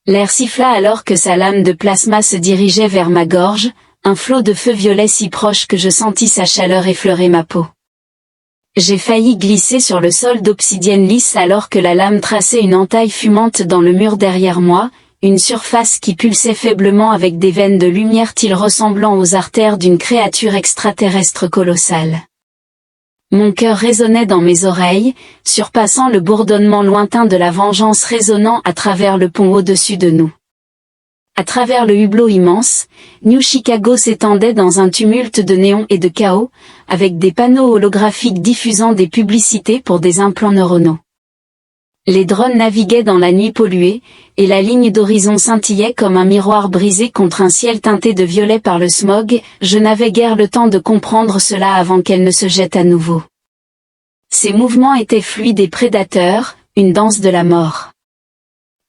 L'air siffla alors que sa lame de plasma se dirigeait vers ma gorge, un flot de feu violet si proche que je sentis sa chaleur effleurer ma peau. J'ai failli glisser sur le sol d'obsidienne lisse alors que la lame traçait une entaille fumante dans le mur derrière moi, une surface qui pulsait faiblement avec des veines de lumière-t-il ressemblant aux artères d'une créature extraterrestre colossale. Mon cœur résonnait dans mes oreilles, surpassant le bourdonnement lointain de la vengeance résonnant à travers le pont au-dessus de nous. À travers le hublot immense, New Chicago s'étendait dans un tumulte de néons et de chaos, avec des panneaux holographiques diffusant des publicités pour des implants neuronaux. Les drones naviguaient dans la nuit polluée, et la ligne d'horizon scintillait comme un miroir brisé contre un ciel teinté de violet par le smog. Je n'avais guère le temps de comprendre cela avant qu'elle ne se jette à nouveau. Ses mouvements étaient fluides et prédateurs, une danse de la mort.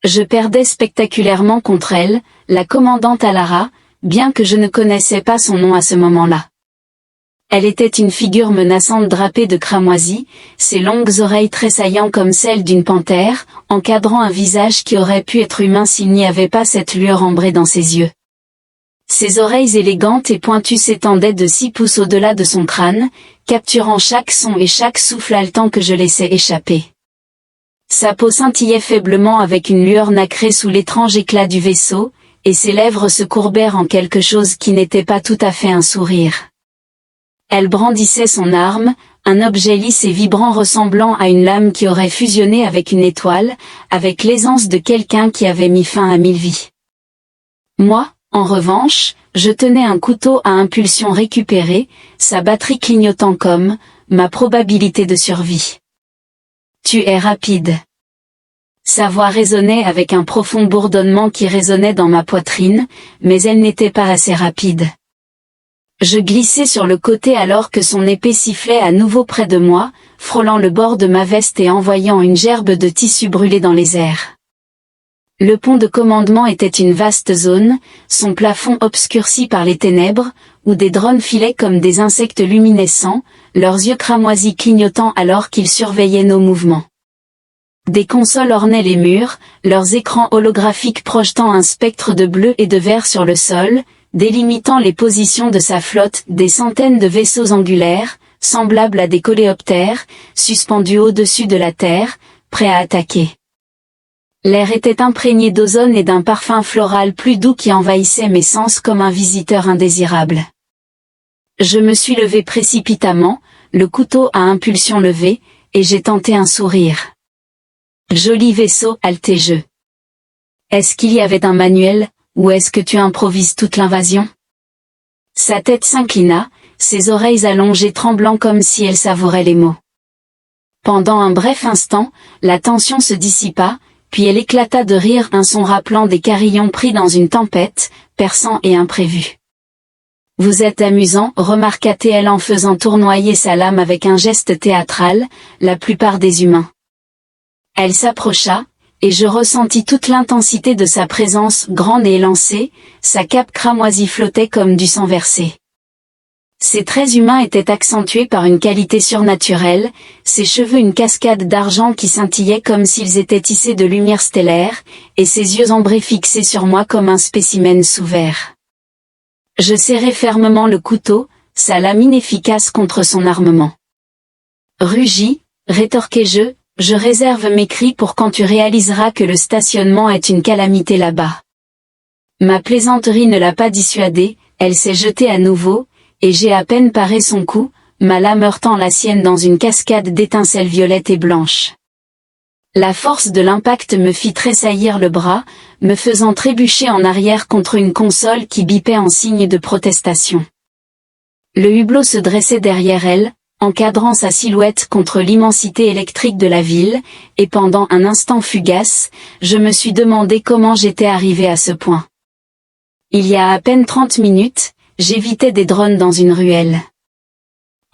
Je perdais spectaculairement contre elle, la commandante Alara, bien que je ne connaissais pas son nom à ce moment-là. Elle était une figure menaçante drapée de cramoisi, ses longues oreilles tressaillant comme celles d'une panthère, encadrant un visage qui aurait pu être humain s'il n'y avait pas cette lueur ambrée dans ses yeux. Ses oreilles élégantes et pointues s'étendaient de 6 pouces au-delà de son crâne, capturant chaque son et chaque souffle haletant que je laissais échapper. Sa peau scintillait faiblement avec une lueur nacrée sous l'étrange éclat du vaisseau, et ses lèvres se courbèrent en quelque chose qui n'était pas tout à fait un sourire. Elle brandissait son arme, un objet lisse et vibrant ressemblant à une lame qui aurait fusionné avec une étoile, avec l'aisance de quelqu'un qui avait mis fin à 1000 vies. Moi, en revanche, je tenais un couteau à impulsion récupérée, sa batterie clignotant comme ma probabilité de survie. Tu es rapide. Sa voix résonnait avec un profond bourdonnement qui résonnait dans ma poitrine, mais elle n'était pas assez rapide. Je glissai sur le côté alors que son épée sifflait à nouveau près de moi, frôlant le bord de ma veste et envoyant une gerbe de tissu brûlé dans les airs. Le pont de commandement était une vaste zone, son plafond obscurci par les ténèbres, où des drones filaient comme des insectes luminescents, leurs yeux cramoisis clignotant alors qu'ils surveillaient nos mouvements. Des consoles ornaient les murs, leurs écrans holographiques projetant un spectre de bleu et de vert sur le sol, délimitant les positions de sa flotte, des centaines de vaisseaux angulaires, semblables à des coléoptères, suspendus au-dessus de la Terre, prêts à attaquer. L'air était imprégné d'ozone et d'un parfum floral plus doux qui envahissait mes sens comme un visiteur indésirable. Je me suis levé précipitamment, le couteau à impulsion levée, et j'ai tenté un sourire. Joli vaisseau, Altéjeu. Est-ce qu'il y avait un manuel, ou est-ce que tu improvises toute l'invasion? Sa tête s'inclina, ses oreilles allongées tremblant comme si elle savourait les mots. Pendant un bref instant, la tension se dissipa, puis elle éclata de rire, un son rappelant des carillons pris dans une tempête, perçant et imprévu. Vous êtes amusant, remarqua-t-elle en faisant tournoyer sa lame avec un geste théâtral, la plupart des humains. Elle s'approcha, et je ressentis toute l'intensité de sa présence, grande et élancée, sa cape cramoisie flottait comme du sang versé. Ses traits humains étaient accentués par une qualité surnaturelle, ses cheveux une cascade d'argent qui scintillait comme s'ils étaient tissés de lumière stellaire, et ses yeux ambrés fixés sur moi comme un spécimen sous verre. Je serrai fermement le couteau, sa lame inefficace contre son armement. Rugis, rétorquai-je, je réserve mes cris pour quand tu réaliseras que le stationnement est une calamité là-bas. Ma plaisanterie ne l'a pas dissuadée, elle s'est jetée à nouveau, et j'ai à peine paré son coup, ma lame heurtant la sienne dans une cascade d'étincelles violettes et blanches. La force de l'impact me fit tressaillir le bras, me faisant trébucher en arrière contre une console qui bipait en signe de protestation. Le hublot se dressait derrière elle, encadrant sa silhouette contre l'immensité électrique de la ville, et pendant un instant fugace, je me suis demandé comment j'étais arrivé à ce point. Il y a à peine 30 minutes, j'évitais des drones dans une ruelle.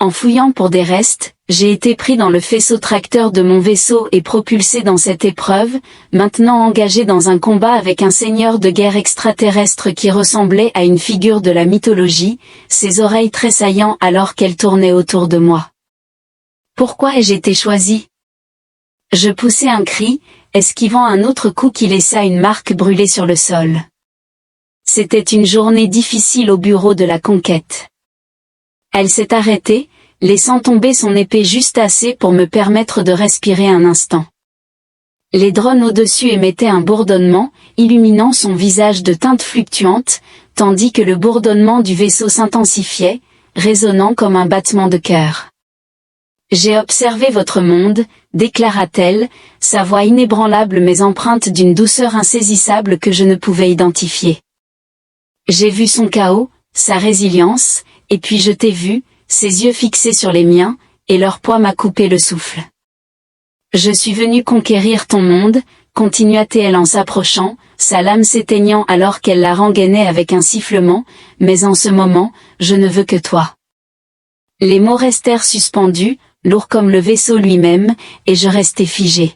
En fouillant pour des restes, j'ai été pris dans le faisceau tracteur de mon vaisseau et propulsé dans cette épreuve, maintenant engagé dans un combat avec un seigneur de guerre extraterrestre qui ressemblait à une figure de la mythologie, ses oreilles tressaillant alors qu'elle tournait autour de moi. Pourquoi ai-je été choisi? Je poussai un cri, esquivant un autre coup qui laissa une marque brûlée sur le sol. C'était une journée difficile au bureau de la conquête. Elle s'est arrêtée, laissant tomber son épée juste assez pour me permettre de respirer un instant. Les drones au-dessus émettaient un bourdonnement, illuminant son visage de teintes fluctuantes, tandis que le bourdonnement du vaisseau s'intensifiait, résonnant comme un battement de cœur. « J'ai observé votre monde », déclara-t-elle, sa voix inébranlable mais empreinte d'une douceur insaisissable que je ne pouvais identifier. J'ai vu son chaos, sa résilience, et puis je t'ai vu, ses yeux fixés sur les miens, et leur poids m'a coupé le souffle. Je suis venu conquérir ton monde, continua-t-elle en s'approchant, sa lame s'éteignant alors qu'elle la rengainait avec un sifflement, mais en ce moment, je ne veux que toi. Les mots restèrent suspendus, lourds comme le vaisseau lui-même, et je restai figé.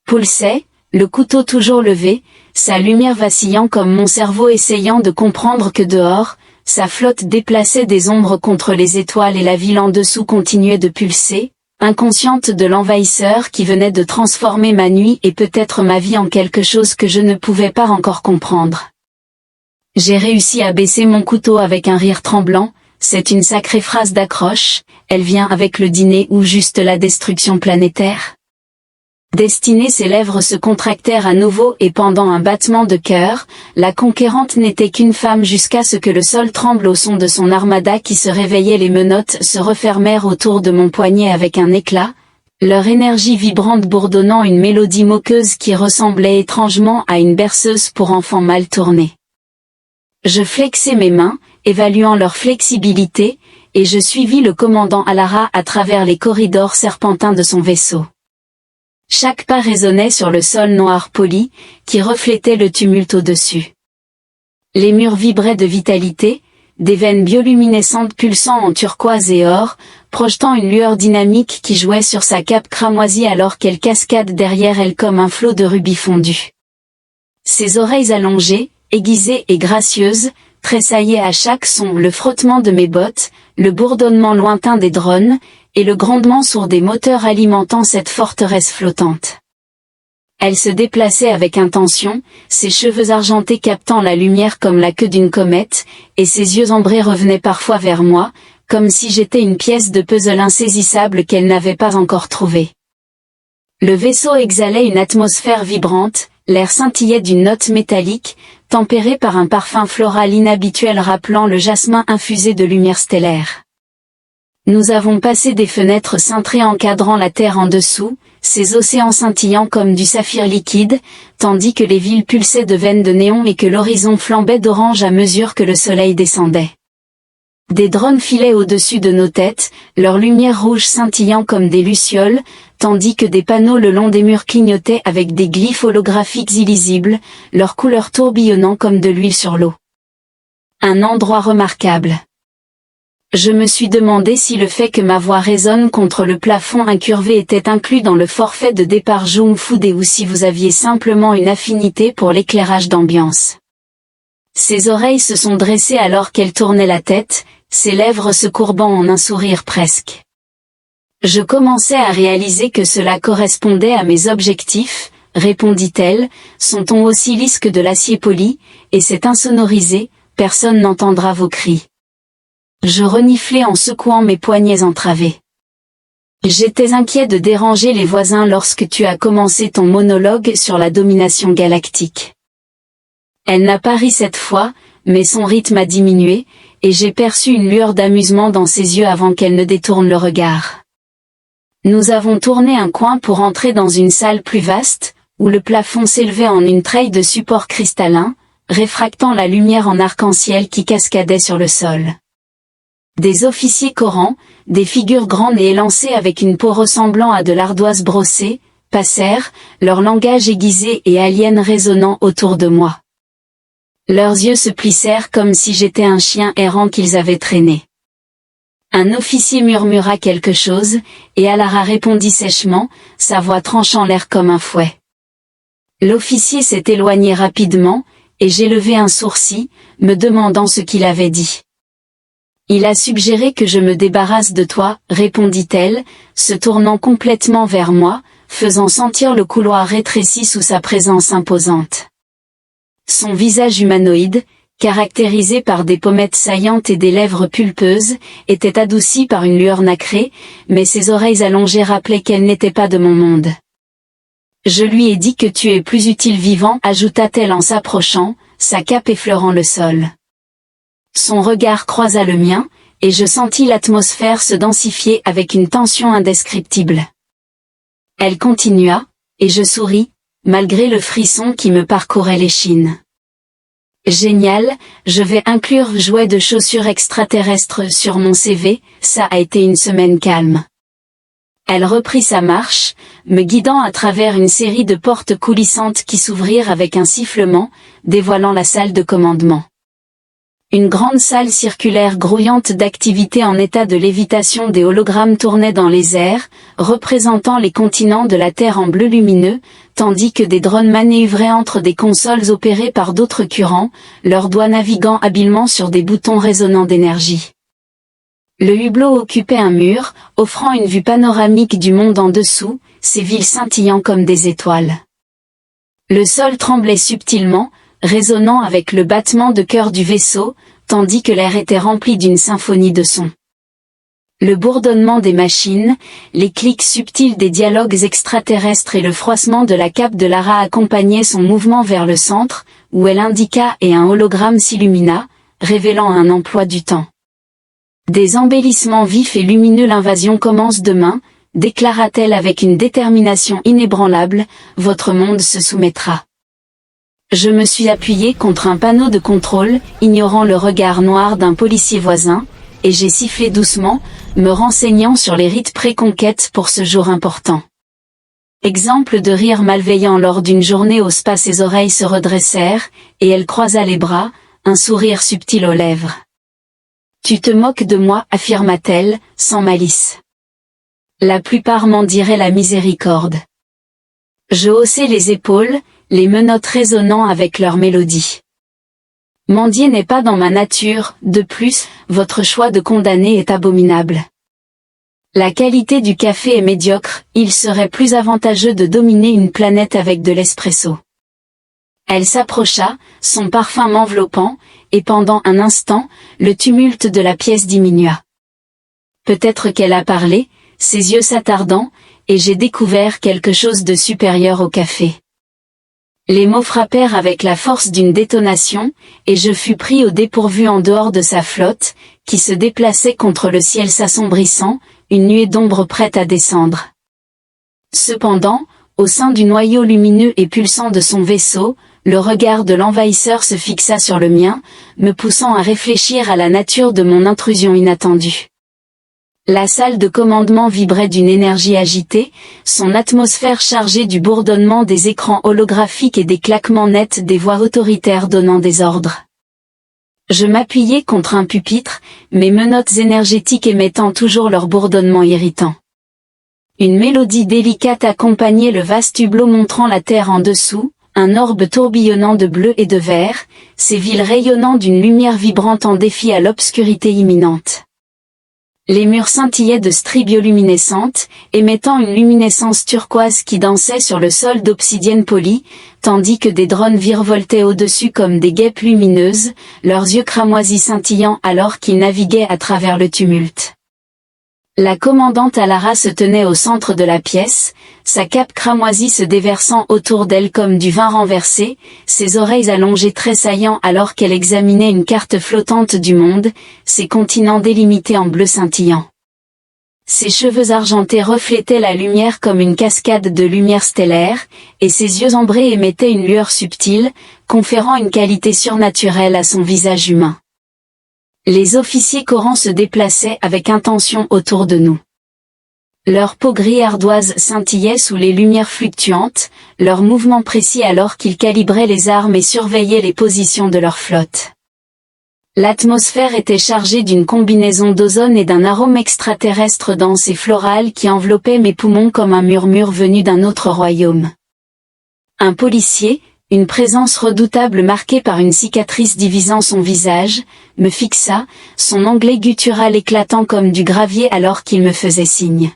Pulsait, le couteau toujours levé, sa lumière vacillant comme mon cerveau essayant de comprendre que dehors, sa flotte déplaçait des ombres contre les étoiles et la ville en dessous continuait de pulser, inconsciente de l'envahisseur qui venait de transformer ma nuit et peut-être ma vie en quelque chose que je ne pouvais pas encore comprendre. J'ai réussi à baisser mon couteau avec un rire tremblant, c'est une sacrée phrase d'accroche, elle vient avec le dîner ou juste la destruction planétaire. Destinée, ses lèvres se contractèrent à nouveau et pendant un battement de cœur, la conquérante n'était qu'une femme jusqu'à ce que le sol tremble au son de son armada qui se réveillait. Les menottes se refermèrent autour de mon poignet avec un éclat, leur énergie vibrante bourdonnant une mélodie moqueuse qui ressemblait étrangement à une berceuse pour enfants mal tournés. Je flexai mes mains, évaluant leur flexibilité, et je suivis le commandant Alara à travers les corridors serpentins de son vaisseau. Chaque pas résonnait sur le sol noir poli, qui reflétait le tumulte au-dessus. Les murs vibraient de vitalité, des veines bioluminescentes pulsant en turquoise et or, projetant une lueur dynamique qui jouait sur sa cape cramoisie alors qu'elle cascade derrière elle comme un flot de rubis fondus. Ses oreilles allongées, aiguisées et gracieuses, tressaillaient à chaque son le frottement de mes bottes, le bourdonnement lointain des drones, et le grondement sourd des moteurs alimentant cette forteresse flottante. Elle se déplaçait avec intention, ses cheveux argentés captant la lumière comme la queue d'une comète, et ses yeux ambrés revenaient parfois vers moi, comme si j'étais une pièce de puzzle insaisissable qu'elle n'avait pas encore trouvée. Le vaisseau exhalait une atmosphère vibrante, l'air scintillait d'une note métallique, tempérée par un parfum floral inhabituel rappelant le jasmin infusé de lumière stellaire. Nous avons passé des fenêtres cintrées encadrant la terre en dessous, ces océans scintillant comme du saphir liquide, tandis que les villes pulsaient de veines de néon et que l'horizon flambait d'orange à mesure que le soleil descendait. Des drones filaient au-dessus de nos têtes, leur lumière rouge scintillant comme des lucioles, tandis que des panneaux le long des murs clignotaient avec des glyphes holographiques illisibles, leur couleur tourbillonnant comme de l'huile sur l'eau. Un endroit remarquable. Je me suis demandé si le fait que ma voix résonne contre le plafond incurvé était inclus dans le forfait de départ Jung Food ou si vous aviez simplement une affinité pour l'éclairage d'ambiance. Ses oreilles se sont dressées alors qu'elle tournait la tête, ses lèvres se courbant en un sourire presque. Je commençais à réaliser que cela correspondait à mes objectifs, répondit-elle, son ton aussi lisse que de l'acier poli, et c'est insonorisé, personne n'entendra vos cris. Je reniflai en secouant mes poignets entravés. J'étais inquiet de déranger les voisins lorsque tu as commencé ton monologue sur la domination galactique. Elle n'a pas ri cette fois, mais son rythme a diminué, et j'ai perçu une lueur d'amusement dans ses yeux avant qu'elle ne détourne le regard. Nous avons tourné un coin pour entrer dans une salle plus vaste, où le plafond s'élevait en une treille de support cristallin, réfractant la lumière en arc-en-ciel qui cascadait sur le sol. Des officiers corans, des figures grandes et élancées avec une peau ressemblant à de l'ardoise brossée, passèrent, leur langage aiguisé et alien résonnant autour de moi. Leurs yeux se plissèrent comme si j'étais un chien errant qu'ils avaient traîné. Un officier murmura quelque chose, et Alara répondit sèchement, sa voix tranchant l'air comme un fouet. L'officier s'est éloigné rapidement, et j'ai levé un sourcil, me demandant ce qu'il avait dit. Il a suggéré que je me débarrasse de toi, répondit-elle, se tournant complètement vers moi, faisant sentir le couloir rétréci sous sa présence imposante. Son visage humanoïde, caractérisé par des pommettes saillantes et des lèvres pulpeuses, était adouci par une lueur nacrée, mais ses oreilles allongées rappelaient qu'elle n'était pas de mon monde. Je lui ai dit que tu es plus utile vivant, ajouta-t-elle en s'approchant, sa cape effleurant le sol. Son regard croisa le mien, et je sentis l'atmosphère se densifier avec une tension indescriptible. Elle continua, et je souris, malgré le frisson qui me parcourait l'échine. Génial, je vais inclure jouet de chaussures extraterrestres sur mon CV, ça a été une semaine calme. Elle reprit sa marche, me guidant à travers une série de portes coulissantes qui s'ouvrirent avec un sifflement, dévoilant la salle de commandement. Une grande salle circulaire grouillante d'activité en état de lévitation, des hologrammes tournaient dans les airs, représentant les continents de la Terre en bleu lumineux, tandis que des drones manœuvraient entre des consoles opérées par d'autres currents, leurs doigts naviguant habilement sur des boutons résonnants d'énergie. Le hublot occupait un mur, offrant une vue panoramique du monde en dessous, ses villes scintillant comme des étoiles. Le sol tremblait subtilement, résonnant avec le battement de cœur du vaisseau, tandis que l'air était rempli d'une symphonie de sons. Le bourdonnement des machines, les clics subtils des dialogues extraterrestres et le froissement de la cape de Lara accompagnaient son mouvement vers le centre, où elle indiqua et un hologramme s'illumina, révélant un emploi du temps. Des embellissements vifs et lumineux. L'invasion commence demain, déclara-t-elle avec une détermination inébranlable, votre monde se soumettra. Je me suis appuyé contre un panneau de contrôle, ignorant le regard noir d'un policier voisin, et j'ai sifflé doucement, me renseignant sur les rites pré-conquête pour ce jour important. Exemple de rire malveillant lors d'une journée au spa, ses oreilles se redressèrent, et elle croisa les bras, un sourire subtil aux lèvres. Tu te moques de moi, affirma-t-elle, sans malice. La plupart m'en diraient la miséricorde. Je haussai les épaules, les menottes résonnant avec leur mélodie. Mendier n'est pas dans ma nature, de plus, votre choix de condamner est abominable. La qualité du café est médiocre, il serait plus avantageux de dominer une planète avec de l'espresso. Elle s'approcha, son parfum m'enveloppant, et pendant un instant, le tumulte de la pièce diminua. Peut-être qu'elle a parlé, ses yeux s'attardant, et j'ai découvert quelque chose de supérieur au café. Les mots frappèrent avec la force d'une détonation, et je fus pris au dépourvu en dehors de sa flotte, qui se déplaçait contre le ciel s'assombrissant, une nuée d'ombre prête à descendre. Cependant, au sein du noyau lumineux et pulsant de son vaisseau, le regard de l'envahisseur se fixa sur le mien, me poussant à réfléchir à la nature de mon intrusion inattendue. La salle de commandement vibrait d'une énergie agitée, son atmosphère chargée du bourdonnement des écrans holographiques et des claquements nets des voix autoritaires donnant des ordres. Je m'appuyai contre un pupitre, mes menottes énergétiques émettant toujours leur bourdonnement irritant. Une mélodie délicate accompagnait le vaste hublot montrant la terre en dessous, un orbe tourbillonnant de bleu et de vert, ses villes rayonnant d'une lumière vibrante en défi à l'obscurité imminente. Les murs scintillaient de stries bioluminescentes, émettant une luminescence turquoise qui dansait sur le sol d'obsidienne polie, tandis que des drones virevoltaient au-dessus comme des guêpes lumineuses, leurs yeux cramoisis scintillant alors qu'ils naviguaient à travers le tumulte. La commandante Alara se tenait au centre de la pièce, sa cape cramoisie se déversant autour d'elle comme du vin renversé, ses oreilles allongées tressaillant alors qu'elle examinait une carte flottante du monde, ses continents délimités en bleu scintillant. Ses cheveux argentés reflétaient la lumière comme une cascade de lumière stellaire, et ses yeux ambrés émettaient une lueur subtile, conférant une qualité surnaturelle à son visage humain. Les officiers corans se déplaçaient avec intention autour de nous. Leur peau gris ardoise scintillait sous les lumières fluctuantes, leurs mouvements précis alors qu'ils calibraient les armes et surveillaient les positions de leur flotte. L'atmosphère était chargée d'une combinaison d'ozone et d'un arôme extraterrestre dense et floral qui enveloppait mes poumons comme un murmure venu d'un autre royaume. Un policier, une présence redoutable marquée par une cicatrice divisant son visage, me fixa, son anglais guttural éclatant comme du gravier alors qu'il me faisait signe.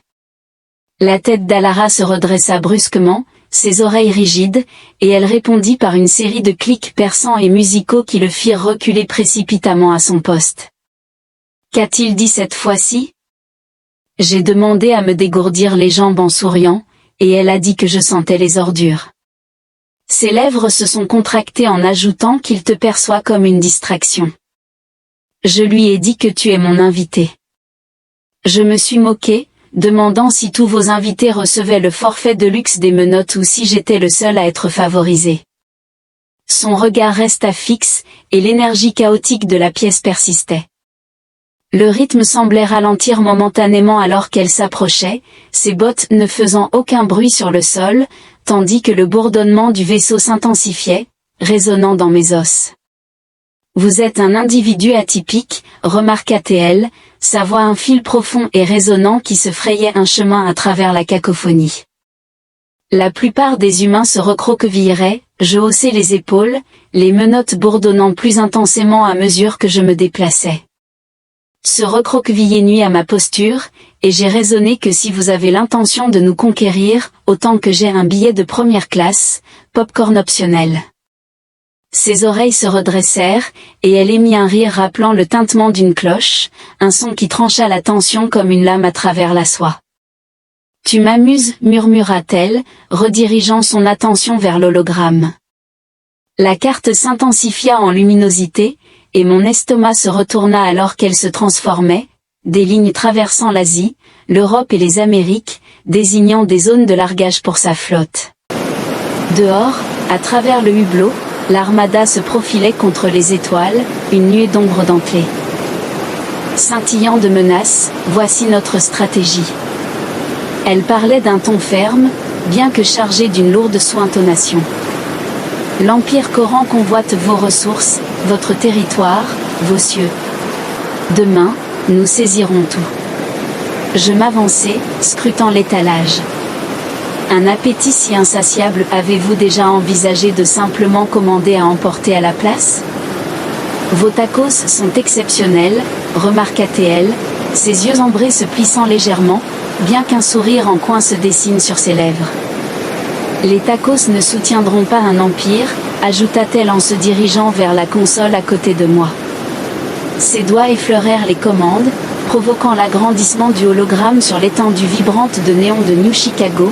La tête d'Alara se redressa brusquement, ses oreilles rigides, et elle répondit par une série de clics perçants et musicaux qui le firent reculer précipitamment à son poste. Qu'a-t-il dit cette fois-ci? J'ai demandé à me dégourdir les jambes en souriant, et elle a dit que je sentais les ordures. Ses lèvres se sont contractées en ajoutant qu'il te perçoit comme une distraction. Je lui ai dit que tu es mon invité. Je me suis moqué, demandant si tous vos invités recevaient le forfait de luxe des menottes ou si j'étais le seul à être favorisé. Son regard resta fixe, et l'énergie chaotique de la pièce persistait. Le rythme semblait ralentir momentanément alors qu'elle s'approchait, ses bottes ne faisant aucun bruit sur le sol, tandis que le bourdonnement du vaisseau s'intensifiait, résonnant dans mes os. Vous êtes un individu atypique, remarqua-t-elle, sa voix un fil profond et résonnant qui se frayait un chemin à travers la cacophonie. La plupart des humains se recroquevilleraient, je haussai les épaules, les menottes bourdonnant plus intensément à mesure que je me déplaçais. Se recroqueviller nuit à ma posture, et j'ai raisonné que si vous avez l'intention de nous conquérir, autant que j'ai un billet de première classe, popcorn optionnel. Ses oreilles se redressèrent, et elle émit un rire rappelant le tintement d'une cloche, un son qui trancha la tension comme une lame à travers la soie. Tu m'amuses, murmura-t-elle, redirigeant son attention vers l'hologramme. La carte s'intensifia en luminosité, et mon estomac se retourna alors qu'elle se transformait, des lignes traversant l'Asie, l'Europe et les Amériques, désignant des zones de largage pour sa flotte. Dehors, à travers le hublot, l'armada se profilait contre les étoiles, une nuée d'ombre dentelée. Scintillant de menaces, voici notre stratégie. Elle parlait d'un ton ferme, bien que chargé d'une lourde intonation. L'Empire Coran convoite vos ressources, votre territoire, vos cieux. Demain, nous saisirons tout. Je m'avançai, scrutant l'étalage. Un appétit si insatiable, avez-vous déjà envisagé de simplement commander à emporter à la place? Vos tacos sont exceptionnels, remarqua-t-elle, ses yeux ambrés se plissant légèrement, bien qu'un sourire en coin se dessine sur ses lèvres. Les tacos ne soutiendront pas un empire, ajouta-t-elle en se dirigeant vers la console à côté de moi. Ses doigts effleurèrent les commandes, provoquant l'agrandissement du hologramme sur l'étendue vibrante de néon de New Chicago,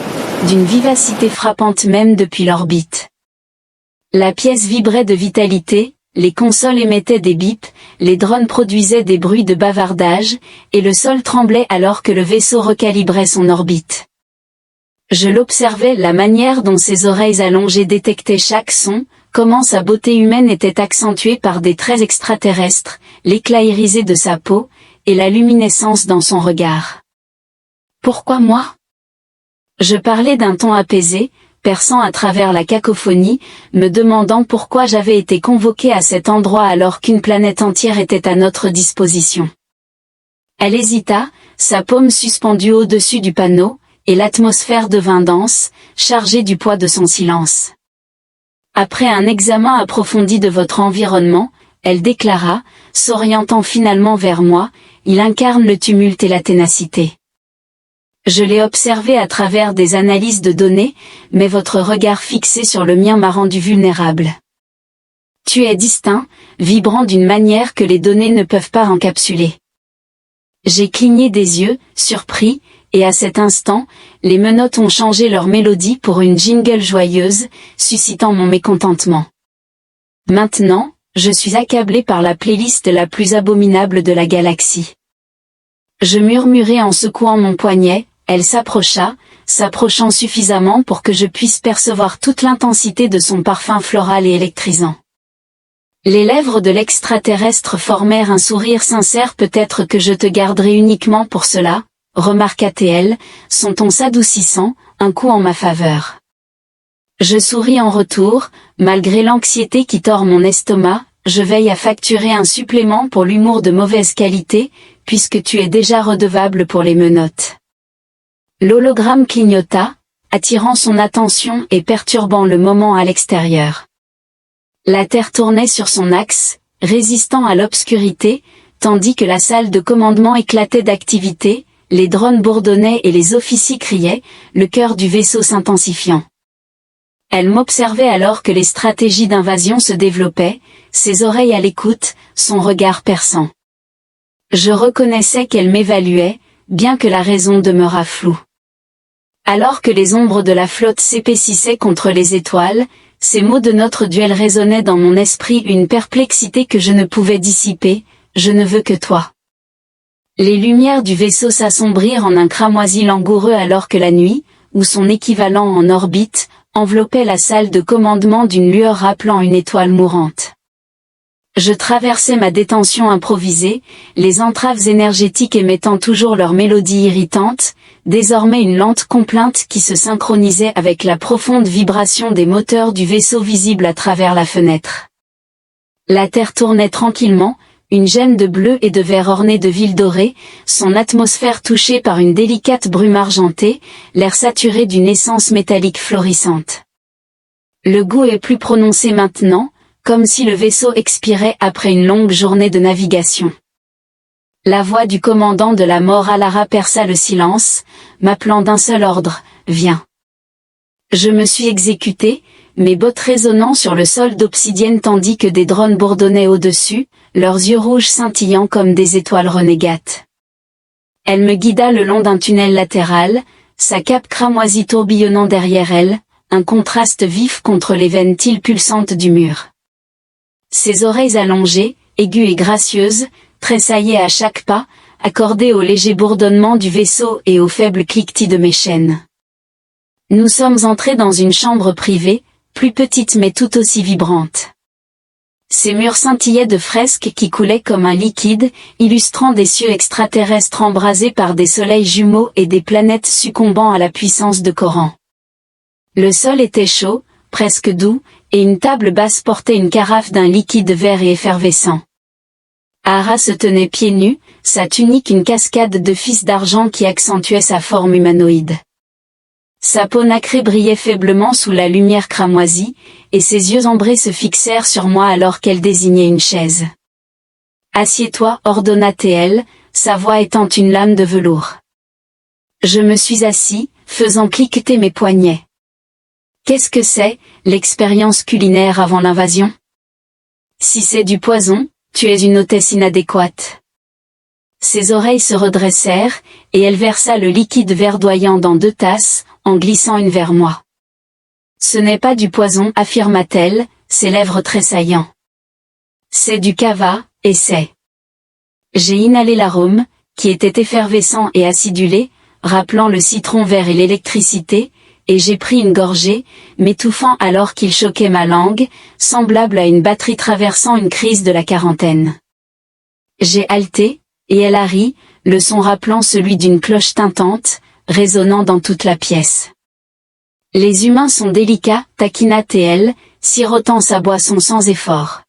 d'une vivacité frappante même depuis l'orbite. La pièce vibrait de vitalité, les consoles émettaient des bips, les drones produisaient des bruits de bavardage, et le sol tremblait alors que le vaisseau recalibrait son orbite. Je l'observais, la manière dont ses oreilles allongées détectaient chaque son, comment sa beauté humaine était accentuée par des traits extraterrestres, l'éclat irisé de sa peau, et la luminescence dans son regard. Pourquoi moi? Je parlais d'un ton apaisé, perçant à travers la cacophonie, me demandant pourquoi j'avais été convoqué à cet endroit alors qu'une planète entière était à notre disposition. Elle hésita, sa paume suspendue au-dessus du panneau, et l'atmosphère devint dense, chargée du poids de son silence. Après un examen approfondi de votre environnement, elle déclara, s'orientant finalement vers moi, il incarne le tumulte et la ténacité. Je l'ai observé à travers des analyses de données, mais votre regard fixé sur le mien m'a rendu vulnérable. Tu es distinct, vibrant d'une manière que les données ne peuvent pas encapsuler. J'ai cligné des yeux, surpris, et à cet instant, les menottes ont changé leur mélodie pour une jingle joyeuse, suscitant mon mécontentement. Maintenant, je suis accablé par la playlist la plus abominable de la galaxie. Je murmurai en secouant mon poignet, elle s'approchant suffisamment pour que je puisse percevoir toute l'intensité de son parfum floral et électrisant. Les lèvres de l'extraterrestre formèrent un sourire sincère. Peut-être que je te garderai uniquement pour cela, remarqua-t-elle, son ton s'adoucissant, un coup en ma faveur. Je souris en retour, malgré l'anxiété qui tord mon estomac, je veille à facturer un supplément pour l'humour de mauvaise qualité, puisque tu es déjà redevable pour les menottes. L'hologramme clignota, attirant son attention et perturbant le moment à l'extérieur. La Terre tournait sur son axe, résistant à l'obscurité, tandis que la salle de commandement éclatait d'activité, les drones bourdonnaient et les officiers criaient, le cœur du vaisseau s'intensifiant. Elle m'observait alors que les stratégies d'invasion se développaient, ses oreilles à l'écoute, son regard perçant. Je reconnaissais qu'elle m'évaluait, bien que la raison demeurât floue. Alors que les ombres de la flotte s'épaississaient contre les étoiles, ces mots de notre duel résonnaient dans mon esprit, une perplexité que je ne pouvais dissiper, je ne veux que toi. Les lumières du vaisseau s'assombrirent en un cramoisi langoureux alors que la nuit, ou son équivalent en orbite, enveloppait la salle de commandement d'une lueur rappelant une étoile mourante. Je traversais ma détention improvisée, les entraves énergétiques émettant toujours leur mélodie irritante, désormais une lente complainte qui se synchronisait avec la profonde vibration des moteurs du vaisseau visible à travers la fenêtre. La Terre tournait tranquillement, une gemme de bleu et de vert ornée de villes dorées, son atmosphère touchée par une délicate brume argentée, l'air saturé d'une essence métallique florissante. Le goût est plus prononcé maintenant, comme si le vaisseau expirait après une longue journée de navigation. La voix du commandant de la mort Alara perça le silence, m'appelant d'un seul ordre, « Viens ». Je me suis exécuté, mes bottes résonnant sur le sol d'obsidienne tandis que des drones bourdonnaient au-dessus, leurs yeux rouges scintillant comme des étoiles renégates. Elle me guida le long d'un tunnel latéral, sa cape cramoisie tourbillonnant derrière elle, un contraste vif contre les veines pulsantes du mur. Ses oreilles allongées, aiguës et gracieuses, tressaillaient à chaque pas, accordées au léger bourdonnement du vaisseau et au faible cliquetis de mes chaînes. Nous sommes entrés dans une chambre privée, plus petite mais tout aussi vibrante. Ses murs scintillaient de fresques qui coulaient comme un liquide, illustrant des cieux extraterrestres embrasés par des soleils jumeaux et des planètes succombant à la puissance de Coran. Le sol était chaud, presque doux, et une table basse portait une carafe d'un liquide vert et effervescent. Ara se tenait pieds nus, sa tunique une cascade de fils d'argent qui accentuait sa forme humanoïde. Sa peau nacrée brillait faiblement sous la lumière cramoisie, et ses yeux ambrés se fixèrent sur moi alors qu'elle désignait une chaise. « Assieds-toi » ordonna-t-elle, sa voix étant une lame de velours. Je me suis assis, faisant cliqueter mes poignets. Qu'est-ce que c'est, l'expérience culinaire avant l'invasion? Si c'est du poison, tu es une hôtesse inadéquate. Ses oreilles se redressèrent, et elle versa le liquide verdoyant dans 2 tasses, en glissant une vers moi. Ce n'est pas du poison, affirma-t-elle, ses lèvres tressaillant. C'est du kava, et c'est. J'ai inhalé l'arôme, qui était effervescent et acidulé, rappelant le citron vert et l'électricité, et j'ai pris une gorgée, m'étouffant alors qu'il choquait ma langue, semblable à une batterie traversant une crise de la quarantaine. J'ai halté, et elle a ri, le son rappelant celui d'une cloche tintante, résonnant dans toute la pièce. Les humains sont délicats, taquina-t-elle, sirotant sa boisson sans effort.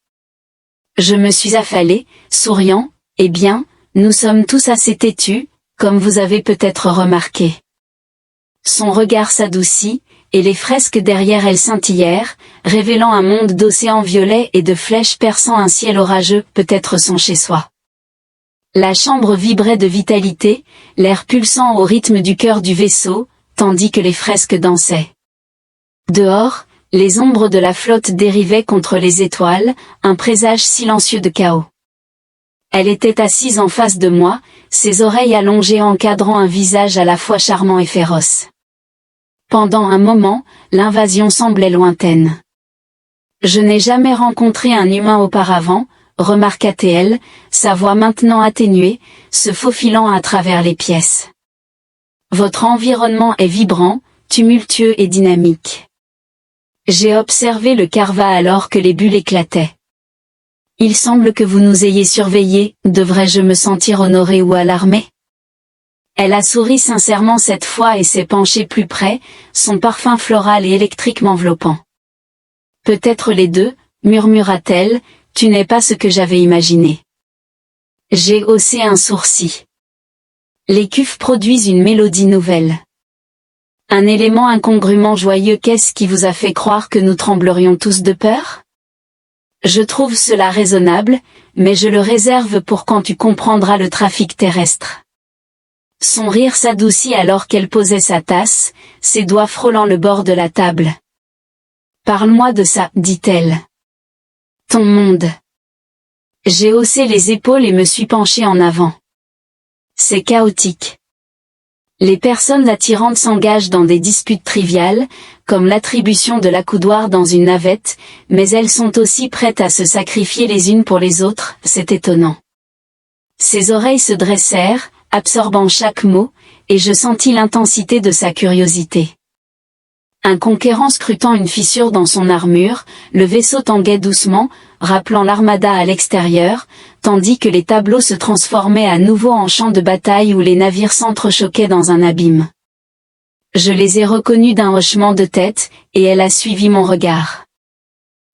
Je me suis affalé, souriant, eh bien, nous sommes tous assez têtus, comme vous avez peut-être remarqué. Son regard s'adoucit, et les fresques derrière elle scintillèrent, révélant un monde d'océans violets et de flèches perçant un ciel orageux, peut-être son chez-soi. La chambre vibrait de vitalité, l'air pulsant au rythme du cœur du vaisseau, tandis que les fresques dansaient. Dehors, les ombres de la flotte dérivaient contre les étoiles, un présage silencieux de chaos. Elle était assise en face de moi, ses oreilles allongées encadrant un visage à la fois charmant et féroce. Pendant un moment, l'invasion semblait lointaine. Je n'ai jamais rencontré un humain auparavant, remarqua-t-elle, sa voix maintenant atténuée, se faufilant à travers les pièces. Votre environnement est vibrant, tumultueux et dynamique. J'ai observé le Carva alors que les bulles éclataient. Il semble que vous nous ayez surveillés, devrais-je me sentir honorée ou alarmée? Elle a souri sincèrement cette fois et s'est penchée plus près, son parfum floral et électrique m'enveloppant. Peut-être les deux, murmura-t-elle, tu n'es pas ce que j'avais imaginé. J'ai haussé un sourcil. Les cuves produisent une mélodie nouvelle. Un élément incongrument joyeux, qu'est-ce qui vous a fait croire que nous tremblerions tous de peur? Je trouve cela raisonnable, mais je le réserve pour quand tu comprendras le trafic terrestre. Son rire s'adoucit alors qu'elle posait sa tasse, ses doigts frôlant le bord de la table. Parle-moi de ça, dit-elle. Ton monde. J'ai haussé les épaules et me suis penché en avant. C'est chaotique. Les personnes attirantes s'engagent dans des disputes triviales, comme l'attribution de l'accoudoir dans une navette, mais elles sont aussi prêtes à se sacrifier les unes pour les autres, c'est étonnant. Ses oreilles se dressèrent, absorbant chaque mot, et je sentis l'intensité de sa curiosité. Un conquérant scrutant une fissure dans son armure, le vaisseau tanguait doucement, rappelant l'armada à l'extérieur, tandis que les tableaux se transformaient à nouveau en champs de bataille où les navires s'entrechoquaient dans un abîme. Je les ai reconnus d'un hochement de tête, et elle a suivi mon regard.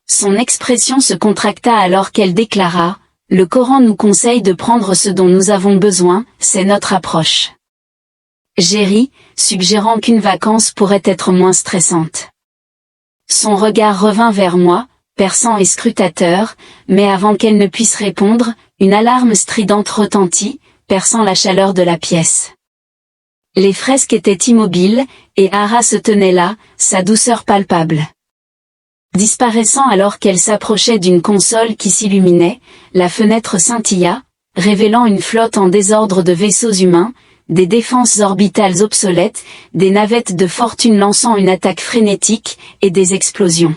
Son expression se contracta alors qu'elle déclara « Le Coran nous conseille de prendre ce dont nous avons besoin, c'est notre approche. » J'ai ri, suggérant qu'une vacance pourrait être moins stressante. Son regard revint vers moi, perçant et scrutateur, mais avant qu'elle ne puisse répondre, une alarme stridente retentit, perçant la chaleur de la pièce. Les fresques étaient immobiles, et Ara se tenait là, sa douceur palpable. Disparaissant alors qu'elle s'approchait d'une console qui s'illuminait, la fenêtre scintilla, révélant une flotte en désordre de vaisseaux humains, des défenses orbitales obsolètes, des navettes de fortune lançant une attaque frénétique, et des explosions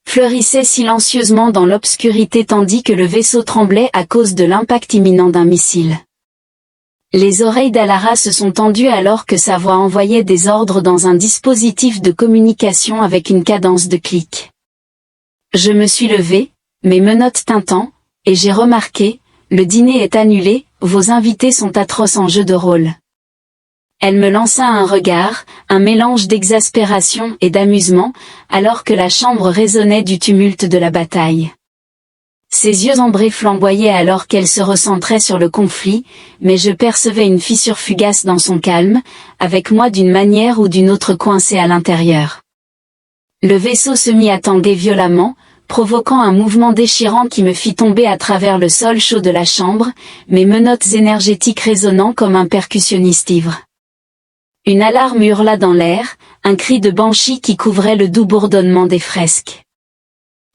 fleurissaient silencieusement dans l'obscurité tandis que le vaisseau tremblait à cause de l'impact imminent d'un missile. Les oreilles d'Alara se sont tendues alors que sa voix envoyait des ordres dans un dispositif de communication avec une cadence de clic. Je me suis levé, mes menottes tintant, et j'ai remarqué, le dîner est annulé, vos invités sont atroces en jeu de rôle. Elle me lança un regard, un mélange d'exaspération et d'amusement, alors que la chambre résonnait du tumulte de la bataille. Ses yeux ambrés flamboyaient alors qu'elle se recentrait sur le conflit, mais je percevais une fissure fugace dans son calme, avec moi d'une manière ou d'une autre coincée à l'intérieur. Le vaisseau se mit à tanguer violemment, provoquant un mouvement déchirant qui me fit tomber à travers le sol chaud de la chambre, mes menottes énergétiques résonnant comme un percussionniste ivre. Une alarme hurla dans l'air, un cri de banshee qui couvrait le doux bourdonnement des fresques.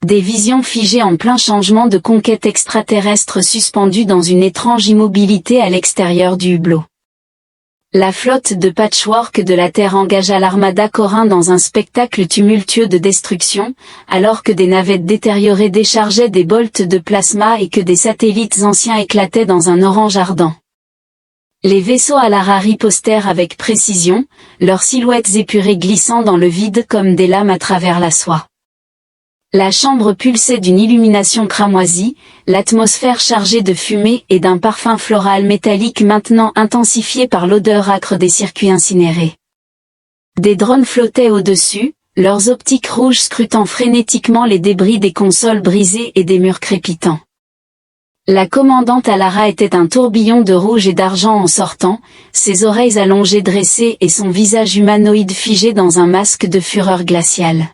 Des visions figées en plein changement de conquête extraterrestre suspendues dans une étrange immobilité à l'extérieur du hublot. La flotte de patchwork de la Terre engagea l'armada corin dans un spectacle tumultueux de destruction, alors que des navettes détériorées déchargeaient des bolts de plasma et que des satellites anciens éclataient dans un orange ardent. Les vaisseaux Alara ripostèrent avec précision, leurs silhouettes épurées glissant dans le vide comme des lames à travers la soie. La chambre pulsait d'une illumination cramoisie, l'atmosphère chargée de fumée et d'un parfum floral métallique maintenant intensifié par l'odeur âcre des circuits incinérés. Des drones flottaient au-dessus, leurs optiques rouges scrutant frénétiquement les débris des consoles brisées et des murs crépitants. La commandante Alara était un tourbillon de rouge et d'argent en sortant, ses oreilles allongées dressées et son visage humanoïde figé dans un masque de fureur glaciale.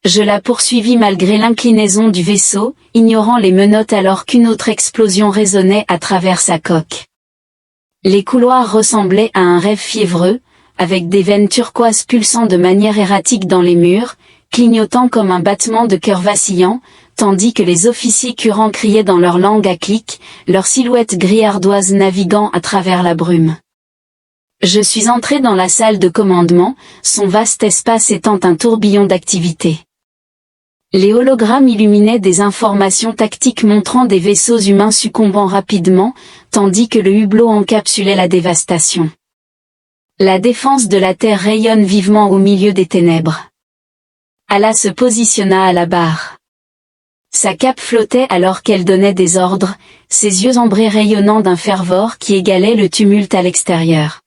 Je la poursuivis malgré l'inclinaison du vaisseau, ignorant les menottes alors qu'une autre explosion résonnait à travers sa coque. Les couloirs ressemblaient à un rêve fiévreux, avec des veines turquoises pulsant de manière erratique dans les murs, clignotant comme un battement de cœur vacillant, tandis que les officiers curants criaient dans leur langue à clics, leurs silhouettes gris ardoises naviguant à travers la brume. Je suis entré dans la salle de commandement, son vaste espace étant un tourbillon d'activité. Les hologrammes illuminaient des informations tactiques montrant des vaisseaux humains succombant rapidement, tandis que le hublot encapsulait la dévastation. La défense de la Terre rayonne vivement au milieu des ténèbres. Ala se positionna à la barre. Sa cape flottait alors qu'elle donnait des ordres, ses yeux ambrés rayonnant d'un fervor qui égalait le tumulte à l'extérieur.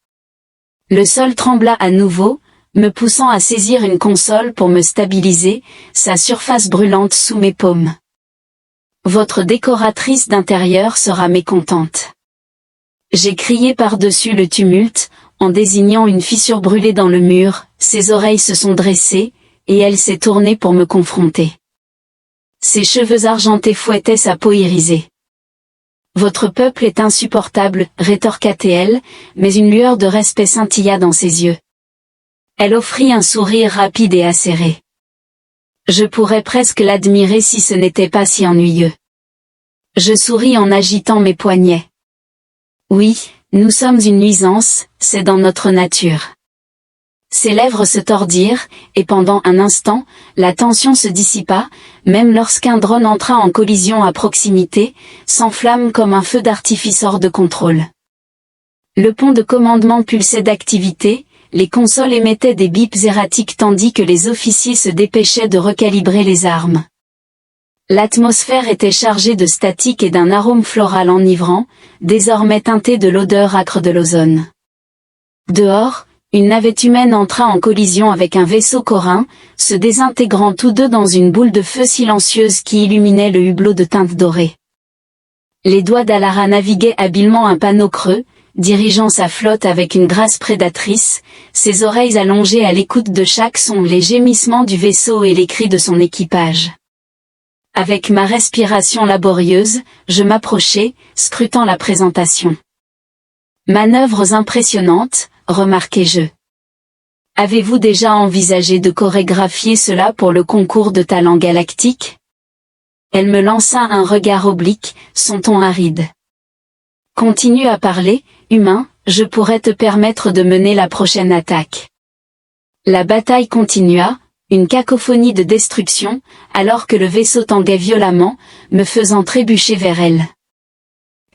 Le sol trembla à nouveau, me poussant à saisir une console pour me stabiliser, sa surface brûlante sous mes paumes. Votre décoratrice d'intérieur sera mécontente. J'ai crié par-dessus le tumulte, en désignant une fissure brûlée dans le mur, ses oreilles se sont dressées, et elle s'est tournée pour me confronter. Ses cheveux argentés fouettaient sa peau irisée. Votre peuple est insupportable, rétorqua-t-elle, mais une lueur de respect scintilla dans ses yeux. Elle offrit un sourire rapide et acéré. Je pourrais presque l'admirer si ce n'était pas si ennuyeux. Je souris en agitant mes poignets. Oui, nous sommes une nuisance, c'est dans notre nature. Ses lèvres se tordirent, et pendant un instant, la tension se dissipa, même lorsqu'un drone entra en collision à proximité, s'enflamme comme un feu d'artifice hors de contrôle. Le pont de commandement pulsait d'activité, les consoles émettaient des bips erratiques tandis que les officiers se dépêchaient de recalibrer les armes. L'atmosphère était chargée de statique et d'un arôme floral enivrant, désormais teinté de l'odeur âcre de l'ozone. Dehors, une navette humaine entra en collision avec un vaisseau corin, se désintégrant tous deux dans une boule de feu silencieuse qui illuminait le hublot de teinte dorée. Les doigts d'Alara naviguaient habilement un panneau creux, dirigeant sa flotte avec une grâce prédatrice, ses oreilles allongées à l'écoute de chaque son, les gémissements du vaisseau et les cris de son équipage. Avec ma respiration laborieuse, je m'approchai, scrutant la présentation. Manœuvres impressionnantes, remarquai-je. Avez-vous déjà envisagé de chorégraphier cela pour le concours de talent galactique? Elle me lança un regard oblique, son ton aride. Continue à parler, humain, je pourrais te permettre de mener la prochaine attaque. La bataille continua, une cacophonie de destruction, alors que le vaisseau tanguait violemment, me faisant trébucher vers elle.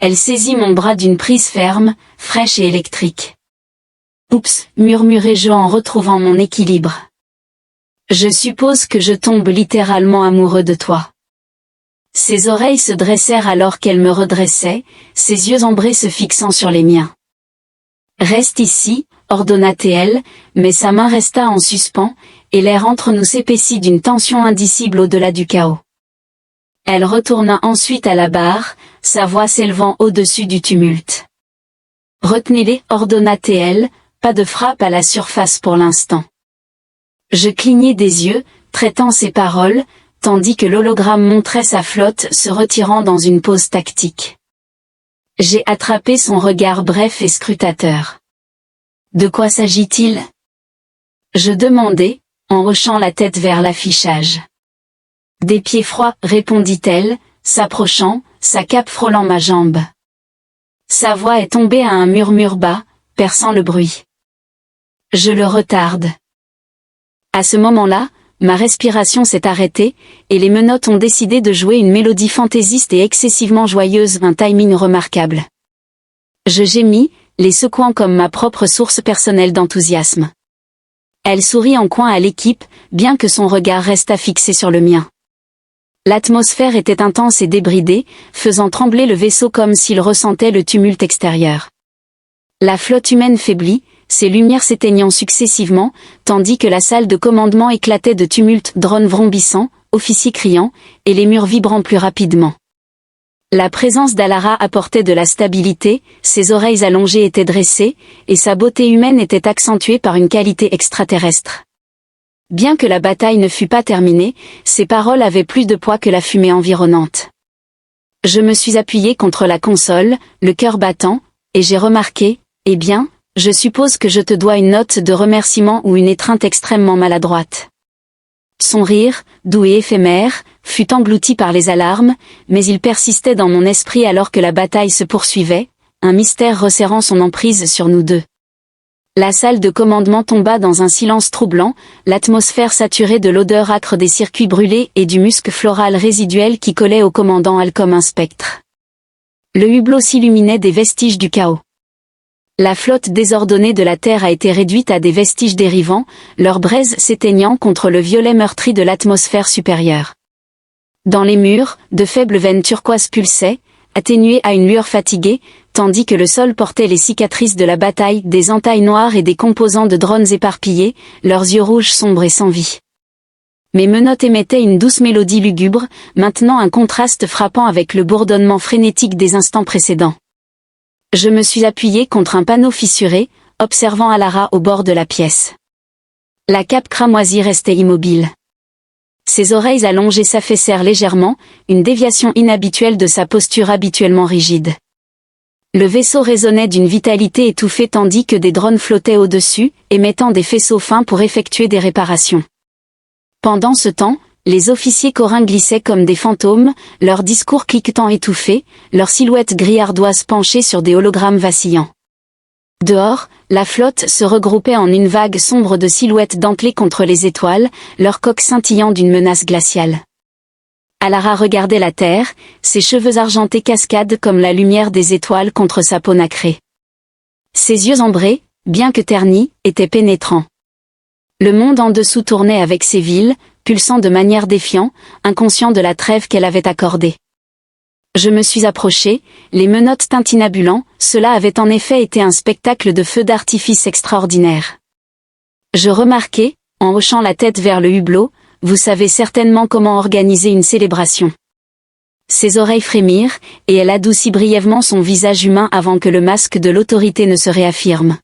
Elle saisit mon bras d'une prise ferme, fraîche et électrique. Oups, murmurai-je en retrouvant mon équilibre. Je suppose que je tombe littéralement amoureux de toi. Ses oreilles se dressèrent alors qu'elle me redressait, ses yeux ambrés se fixant sur les miens. Reste ici, ordonna-t-elle, mais sa main resta en suspens, et l'air entre nous s'épaissit d'une tension indicible au-delà du chaos. Elle retourna ensuite à la barre, sa voix s'élevant au-dessus du tumulte. Retenez-les, ordonna-t-elle, pas de frappe à la surface pour l'instant. Je clignai des yeux, traitant ses paroles, tandis que l'hologramme montrait sa flotte se retirant dans une pause tactique. J'ai attrapé son regard bref et scrutateur. De quoi s'agit-il? Je demandai, en hochant la tête vers l'affichage. Des pieds froids, répondit-elle, s'approchant, sa cape frôlant ma jambe. Sa voix est tombée à un murmure bas, perçant le bruit. Je le retarde. À ce moment-là, ma respiration s'est arrêtée, et les menottes ont décidé de jouer une mélodie fantaisiste et excessivement joyeuse, un timing remarquable. Je gémis, les secouant comme ma propre source personnelle d'enthousiasme. Elle sourit en coin à l'équipe, bien que son regard restât fixé sur le mien. L'atmosphère était intense et débridée, faisant trembler le vaisseau comme s'il ressentait le tumulte extérieur. La flotte humaine faiblit, ses lumières s'éteignant successivement, tandis que la salle de commandement éclatait de tumultes, drones vrombissants, officiers criant, et les murs vibrant plus rapidement. La présence d'Alara apportait de la stabilité, ses oreilles allongées étaient dressées, et sa beauté humaine était accentuée par une qualité extraterrestre. Bien que la bataille ne fût pas terminée, ses paroles avaient plus de poids que la fumée environnante. Je me suis appuyé contre la console, le cœur battant, et j'ai remarqué, eh bien, je suppose que je te dois une note de remerciement ou une étreinte extrêmement maladroite. Son rire, doux et éphémère, fut englouti par les alarmes, mais il persistait dans mon esprit alors que la bataille se poursuivait, un mystère resserrant son emprise sur nous deux. La salle de commandement tomba dans un silence troublant, l'atmosphère saturée de l'odeur âcre des circuits brûlés et du musc floral résiduel qui collait au commandant Hall comme un spectre. Le hublot s'illuminait des vestiges du chaos. La flotte désordonnée de la Terre a été réduite à des vestiges dérivants, leurs braises s'éteignant contre le violet meurtri de l'atmosphère supérieure. Dans les murs, de faibles veines turquoises pulsaient, atténuées à une lueur fatiguée, tandis que le sol portait les cicatrices de la bataille, des entailles noires et des composants de drones éparpillés, leurs yeux rouges sombres et sans vie. Mes menottes émettaient une douce mélodie lugubre, maintenant un contraste frappant avec le bourdonnement frénétique des instants précédents. Je me suis appuyé contre un panneau fissuré, observant Alara au bord de la pièce. La cape cramoisie restait immobile. Ses oreilles allongées s'affaissèrent légèrement, une déviation inhabituelle de sa posture habituellement rigide. Le vaisseau résonnait d'une vitalité étouffée tandis que des drones flottaient au-dessus, émettant des faisceaux fins pour effectuer des réparations. Pendant ce temps, les officiers coréens glissaient comme des fantômes, leurs discours cliquetant étouffés, leurs silhouettes gris-ardoises penchées sur des hologrammes vacillants. Dehors, la flotte se regroupait en une vague sombre de silhouettes dentelées contre les étoiles, leurs coques scintillant d'une menace glaciale. Alara regardait la terre, ses cheveux argentés cascadent comme la lumière des étoiles contre sa peau nacrée. Ses yeux ambrés, bien que ternis, étaient pénétrants. Le monde en dessous tournait avec ses villes, pulsant de manière défiante, inconscient de la trêve qu'elle avait accordée. Je me suis approché, les menottes tintinabulant, cela avait en effet été un spectacle de feux d'artifice extraordinaire. Je remarquai, en hochant la tête vers le hublot, vous savez certainement comment organiser une célébration. Ses oreilles frémirent, et elle adoucit brièvement son visage humain avant que le masque de l'autorité ne se réaffirme.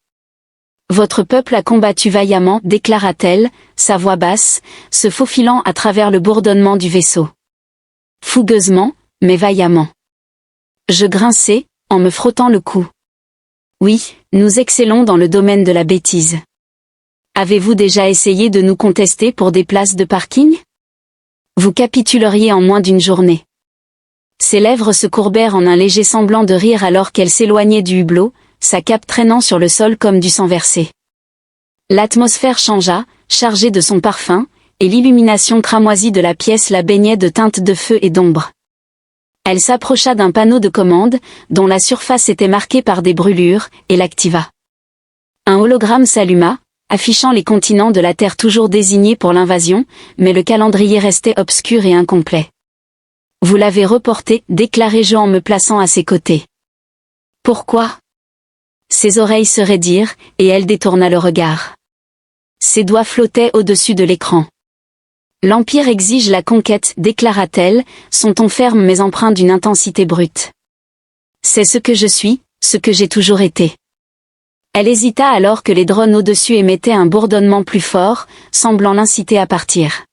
Votre peuple a combattu vaillamment, déclara-t-elle, sa voix basse, se faufilant à travers le bourdonnement du vaisseau. Fougueusement, mais vaillamment. Je grinçai, en me frottant le cou. Oui, nous excellons dans le domaine de la bêtise. Avez-vous déjà essayé de nous contester pour des places de parking? Vous capituleriez en moins d'une journée. Ses lèvres se courbèrent en un léger semblant de rire alors qu'elle s'éloignait du hublot, sa cape traînant sur le sol comme du sang versé. L'atmosphère changea, chargée de son parfum, et l'illumination cramoisie de la pièce la baignait de teintes de feu et d'ombre. Elle s'approcha d'un panneau de commande, dont la surface était marquée par des brûlures, et l'activa. Un hologramme s'alluma, affichant les continents de la Terre toujours désignés pour l'invasion, mais le calendrier restait obscur et incomplet. Vous l'avez reporté, déclarai-je en me plaçant à ses côtés. Pourquoi? Ses oreilles se raidirent, et elle détourna le regard. Ses doigts flottaient au-dessus de l'écran. L'Empire exige la conquête, déclara-t-elle, son ton ferme mais empreint d'une intensité brute. C'est ce que je suis, ce que j'ai toujours été. Elle hésita alors que les drones au-dessus émettaient un bourdonnement plus fort, semblant l'inciter à partir.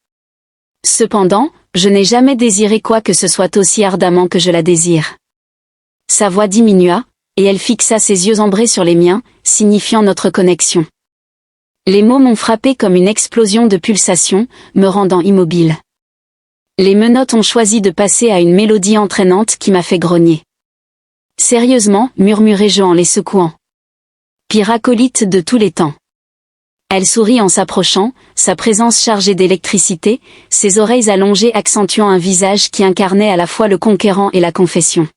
Cependant, je n'ai jamais désiré quoi que ce soit aussi ardemment que je la désire. Sa voix diminua, et elle fixa ses yeux ambrés sur les miens, signifiant notre connexion. Les mots m'ont frappé comme une explosion de pulsations, me rendant immobile. Les menottes ont choisi de passer à une mélodie entraînante qui m'a fait grogner. Sérieusement, murmurai-je en les secouant. Pire acolyte de tous les temps. Elle sourit en s'approchant, sa présence chargée d'électricité, ses oreilles allongées accentuant un visage qui incarnait à la fois le conquérant et la confession.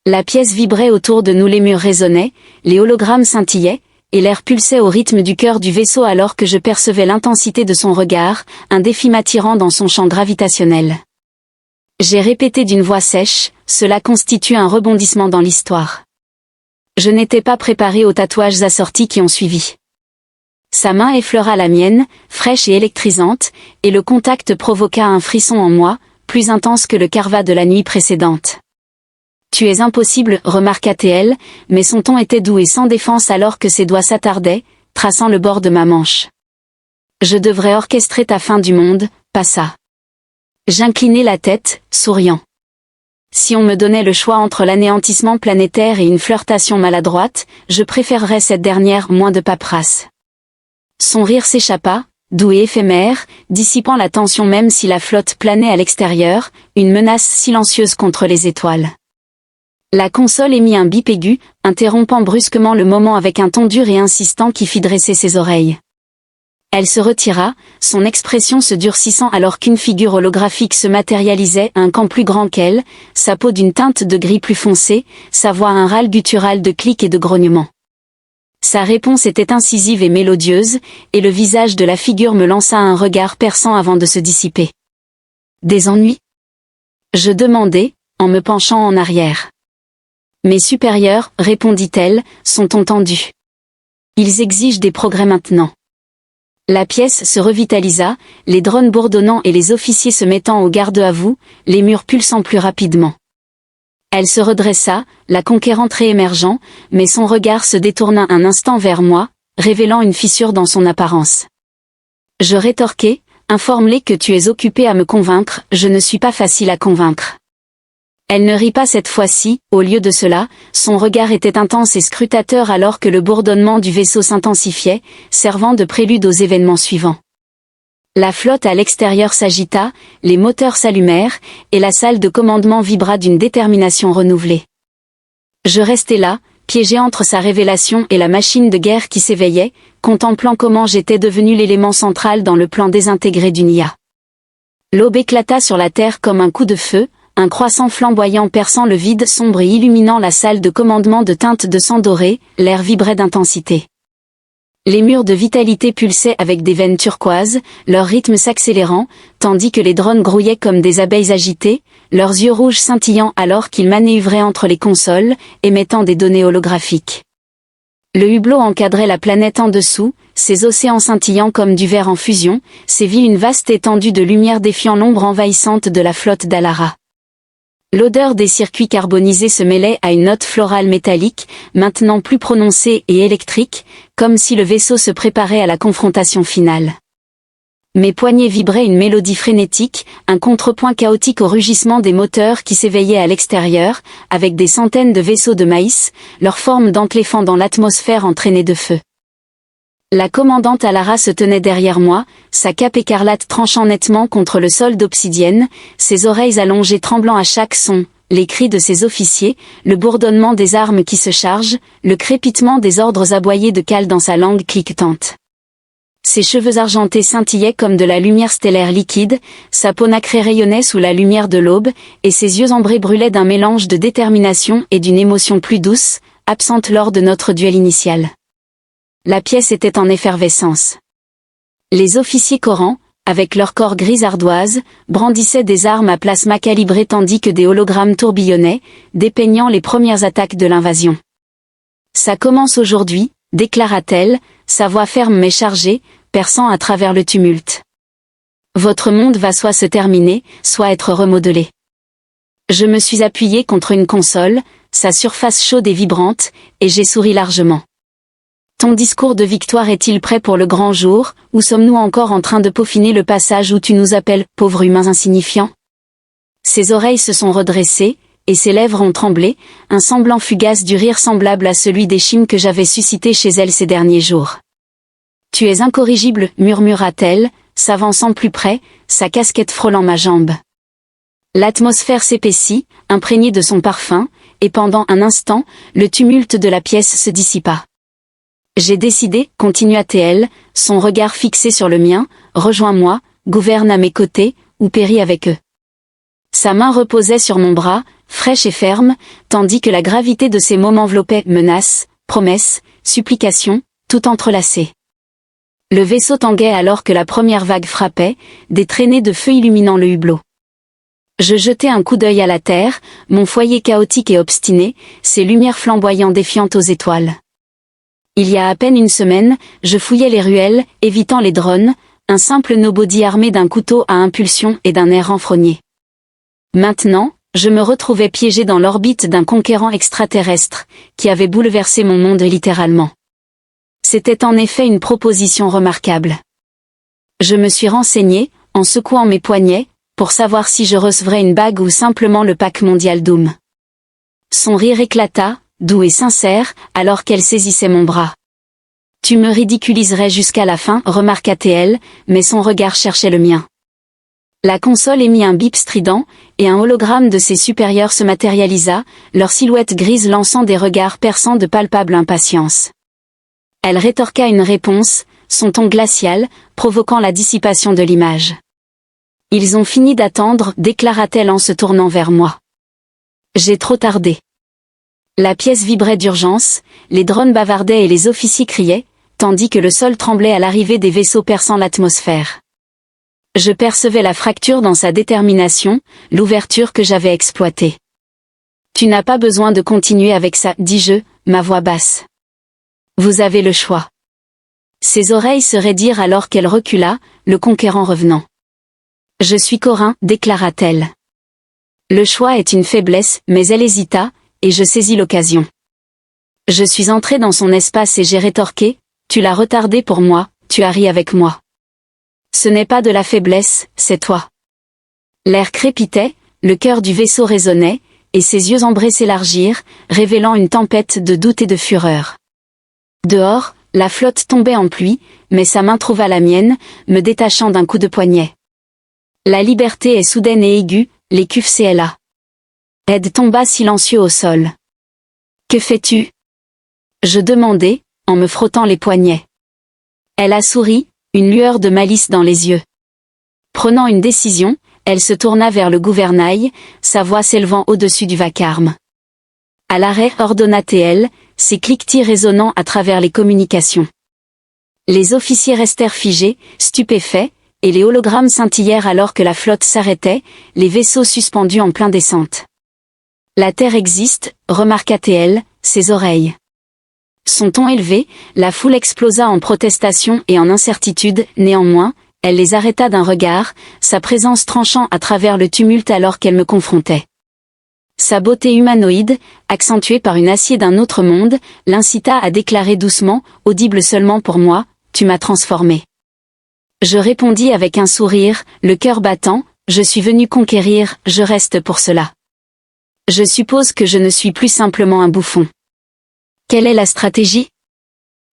La pièce vibrait autour de nous, les murs résonnaient, les hologrammes scintillaient, et l'air pulsait au rythme du cœur du vaisseau alors que je percevais l'intensité de son regard, un défi m'attirant dans son champ gravitationnel. J'ai répété d'une voix sèche, cela constitue un rebondissement dans l'histoire. Je n'étais pas préparé aux tatouages assortis qui ont suivi. Sa main effleura la mienne, fraîche et électrisante, et le contact provoqua un frisson en moi, plus intense que le karva de la nuit précédente. Tu es impossible, remarqua-t-elle, mais son ton était doux et sans défense alors que ses doigts s'attardaient, traçant le bord de ma manche. Je devrais orchestrer ta fin du monde, pas ça. J'inclinai la tête, souriant. Si on me donnait le choix entre l'anéantissement planétaire et une flirtation maladroite, je préférerais cette dernière, moins de paperasse. Son rire s'échappa, doux et éphémère, dissipant la tension même si la flotte planait à l'extérieur, une menace silencieuse contre les étoiles. La console émit un bip aigu, interrompant brusquement le moment avec un ton dur et insistant qui fit dresser ses oreilles. Elle se retira, son expression se durcissant alors qu'une figure holographique se matérialisait, un camp plus grand qu'elle, sa peau d'une teinte de gris plus foncé, sa voix un râle guttural de clics et de grognements. Sa réponse était incisive et mélodieuse, et le visage de la figure me lança un regard perçant avant de se dissiper. Des ennuis? Je demandai, en me penchant en arrière. Mes supérieurs, répondit-elle, sont tendu. Ils exigent des progrès maintenant. La pièce se revitalisa, les drones bourdonnant et les officiers se mettant au garde à vous, les murs pulsant plus rapidement. Elle se redressa, la conquérante réémergeant, mais son regard se détourna un instant vers moi, révélant une fissure dans son apparence. Je rétorquai, informe-les que tu es occupé à me convaincre, je ne suis pas facile à convaincre. » Elle ne rit pas cette fois-ci, au lieu de cela, son regard était intense et scrutateur alors que le bourdonnement du vaisseau s'intensifiait, servant de prélude aux événements suivants. La flotte à l'extérieur s'agita, les moteurs s'allumèrent, et la salle de commandement vibra d'une détermination renouvelée. Je restais là, piégé entre sa révélation et la machine de guerre qui s'éveillait, contemplant comment j'étais devenu l'élément central dans le plan désintégré d'une IA. L'aube éclata sur la terre comme un coup de feu, un croissant flamboyant perçant le vide sombre et illuminant la salle de commandement de teintes de sang doré, l'air vibrait d'intensité. Les murs de vitalité pulsaient avec des veines turquoises, leur rythme s'accélérant, tandis que les drones grouillaient comme des abeilles agitées, leurs yeux rouges scintillant alors qu'ils manœuvraient entre les consoles, émettant des données holographiques. Le hublot encadrait la planète en dessous, ses océans scintillants comme du verre en fusion, sévit une vaste étendue de lumière défiant l'ombre envahissante de la flotte d'Alara. L'odeur des circuits carbonisés se mêlait à une note florale métallique, maintenant plus prononcée et électrique, comme si le vaisseau se préparait à la confrontation finale. Mes poignets vibraient une mélodie frénétique, un contrepoint chaotique au rugissement des moteurs qui s'éveillaient à l'extérieur, avec des centaines de vaisseaux de maïs, leur forme d'encléphant dans l'atmosphère entraînée de feu. La commandante Alara se tenait derrière moi, sa cape écarlate tranchant nettement contre le sol d'obsidienne, ses oreilles allongées tremblant à chaque son, les cris de ses officiers, le bourdonnement des armes qui se chargent, le crépitement des ordres aboyés de cale dans sa langue cliquetante. Ses cheveux argentés scintillaient comme de la lumière stellaire liquide, sa peau nacrée rayonnait sous la lumière de l'aube, et ses yeux ambrés brûlaient d'un mélange de détermination et d'une émotion plus douce, absente lors de notre duel initial. La pièce était en effervescence. Les officiers corans, avec leur corps gris ardoise, brandissaient des armes à plasma calibrées tandis que des hologrammes tourbillonnaient, dépeignant les premières attaques de l'invasion. « Ça commence aujourd'hui », déclara-t-elle, sa voix ferme mais chargée, perçant à travers le tumulte. « Votre monde va soit se terminer, soit être remodelé. » Je me suis appuyé contre une console, sa surface chaude et vibrante, et j'ai souri largement. Ton discours de victoire est-il prêt pour le grand jour, ou sommes-nous encore en train de peaufiner le passage où tu nous appelles « pauvres humains insignifiants » Ses oreilles se sont redressées, et ses lèvres ont tremblé, un semblant fugace du rire semblable à celui des chimes que j'avais suscité chez elle ces derniers jours. « Tu es incorrigible, murmura-t-elle, s'avançant plus près, sa casquette frôlant ma jambe. L'atmosphère s'épaissit, imprégnée de son parfum, et pendant un instant, le tumulte de la pièce se dissipa. J'ai décidé, continua-t-elle, son regard fixé sur le mien, rejoins-moi, gouverne à mes côtés, ou péris avec eux. Sa main reposait sur mon bras, fraîche et ferme, tandis que la gravité de ses mots m'enveloppait, menaces, promesses, supplications, tout entrelacées. Le vaisseau tanguait alors que la première vague frappait, des traînées de feu illuminant le hublot. Je jetai un coup d'œil à la terre, mon foyer chaotique et obstiné, ses lumières flamboyant défiantes aux étoiles. Il y a à peine une semaine, je fouillais les ruelles, évitant les drones, un simple nobody armé d'un couteau à impulsion et d'un air renfrogné. Maintenant, je me retrouvais piégé dans l'orbite d'un conquérant extraterrestre, qui avait bouleversé mon monde littéralement. C'était en effet une proposition remarquable. Je me suis renseigné, en secouant mes poignets, pour savoir si je recevrais une bague ou simplement le pack mondial Doom. Son rire éclata, doux et sincère, alors qu'elle saisissait mon bras. Tu me ridiculiserais jusqu'à la fin, remarqua-t-elle, mais son regard cherchait le mien. La console émit un bip strident, et un hologramme de ses supérieurs se matérialisa, leur silhouette grise lançant des regards perçants de palpable impatience. Elle rétorqua une réponse, son ton glacial, provoquant la dissipation de l'image. Ils ont fini d'attendre, déclara-t-elle en se tournant vers moi. J'ai trop tardé. La pièce vibrait d'urgence, les drones bavardaient et les officiers criaient, tandis que le sol tremblait à l'arrivée des vaisseaux perçant l'atmosphère. Je percevais la fracture dans sa détermination, l'ouverture que j'avais exploitée. Tu n'as pas besoin de continuer avec ça, dis-je, ma voix basse. Vous avez le choix. Ses oreilles se raidirent alors qu'elle recula, le conquérant revenant. Je suis Corin, déclara-t-elle. Le choix est une faiblesse, mais elle hésita, et je saisis l'occasion. Je suis entré dans son espace et j'ai rétorqué, tu l'as retardé pour moi, tu as ri avec moi. Ce n'est pas de la faiblesse, c'est toi. L'air crépitait, le cœur du vaisseau résonnait, et ses yeux ambrés s'élargirent, révélant une tempête de doute et de fureur. Dehors, la flotte tombait en pluie, mais sa main trouva la mienne, me détachant d'un coup de poignet. La liberté est soudaine et aiguë, les QFCLA. Ed tomba silencieux au sol. Que fais-tu? Je demandai, en me frottant les poignets. Elle a souri, une lueur de malice dans les yeux. Prenant une décision, elle se tourna vers le gouvernail, sa voix s'élevant au-dessus du vacarme. À l'arrêt, ordonna-t-elle, ses cliquetis résonnant à travers les communications. Les officiers restèrent figés, stupéfaits, et les hologrammes scintillèrent alors que la flotte s'arrêtait, les vaisseaux suspendus en plein descente. La Terre existe, remarqua-t-elle, ses oreilles. Son ton élevé, la foule explosa en protestation et en incertitude, néanmoins, elle les arrêta d'un regard, sa présence tranchant à travers le tumulte alors qu'elle me confrontait. Sa beauté humanoïde, accentuée par une acier d'un autre monde, l'incita à déclarer doucement, audible seulement pour moi, « Tu m'as transformé ». Je répondis avec un sourire, le cœur battant, « Je suis venu conquérir, je reste pour cela. Je suppose que je ne suis plus simplement un bouffon. » Quelle est la stratégie?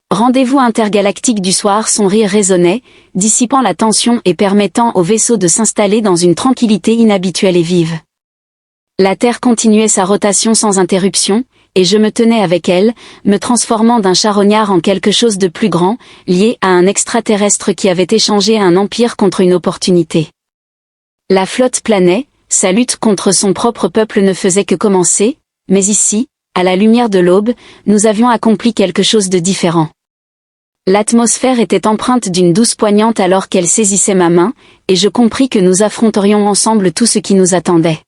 Rendez-vous intergalactique du soir, son rire résonnait, dissipant la tension et permettant au vaisseau de s'installer dans une tranquillité inhabituelle et vive. La Terre continuait sa rotation sans interruption, et je me tenais avec elle, me transformant d'un charognard en quelque chose de plus grand, lié à un extraterrestre qui avait échangé un empire contre une opportunité. La flotte planait, sa lutte contre son propre peuple ne faisait que commencer, mais ici, à la lumière de l'aube, nous avions accompli quelque chose de différent. L'atmosphère était empreinte d'une douce poignante alors qu'elle saisissait ma main, et je compris que nous affronterions ensemble tout ce qui nous attendait.